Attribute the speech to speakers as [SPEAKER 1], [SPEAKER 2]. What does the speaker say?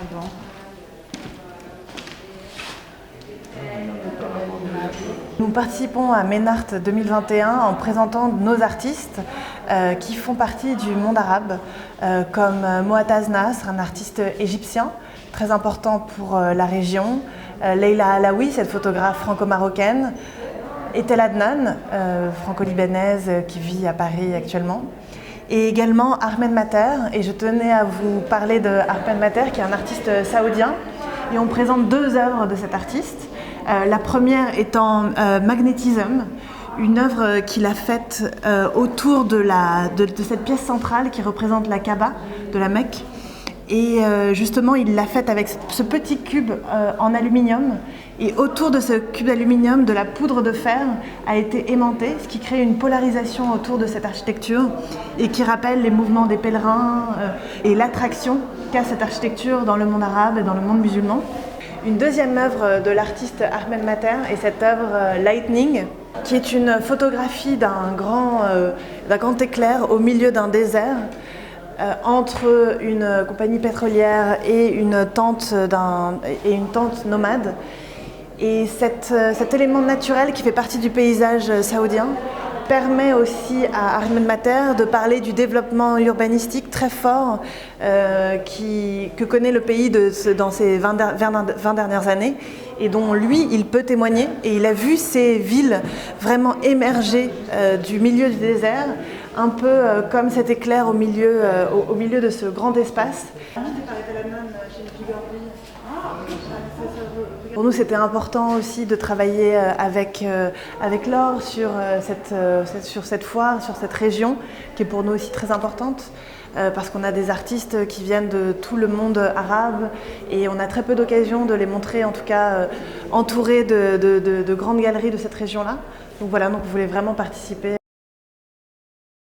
[SPEAKER 1] Bon. Nous participons à MENART 2021 en présentant nos artistes qui font partie du monde arabe, comme Moataz Nasr, un artiste égyptien très important pour la région, Leila Alaoui, cette photographe franco-marocaine, Etel Adnan, franco-libanaise qui vit à Paris actuellement, et également Ahmed Mater. Et je tenais à vous parler de Ahmed Mater, qui est un artiste saoudien. Et on présente deux œuvres de cet artiste. La première étant Magnetism, une œuvre qu'il a faite autour de cette pièce centrale qui représente la Kaaba de la Mecque. Et justement, il l'a faite avec ce petit cube en aluminium. Et autour de ce cube d'aluminium, de la poudre de fer a été aimantée, ce qui crée une polarisation autour de cette architecture et qui rappelle les mouvements des pèlerins et l'attraction qu'a cette architecture dans le monde arabe et dans le monde musulman. Une deuxième œuvre de l'artiste Ahmed Mater est cette œuvre Lightning, qui est une photographie d'un grand éclair au milieu d'un désert, entre une compagnie pétrolière et une tente nomade. Et cet élément naturel qui fait partie du paysage saoudien permet aussi à Ahmed Mater de parler du développement urbanistique très fort que connaît le pays dans ces 20 dernières années et dont lui, il peut témoigner. Et il a vu ces villes vraiment émerger du milieu du désert, un peu comme cet éclair au milieu de ce grand espace. Pour nous, c'était important aussi de travailler avec Laure sur cette foire, sur cette région, qui est pour nous aussi très importante, parce qu'on a des artistes qui viennent de tout le monde arabe et on a très peu d'occasions de les montrer, en tout cas entourés de grandes galeries de cette région-là. Donc voilà, on voulait vraiment participer.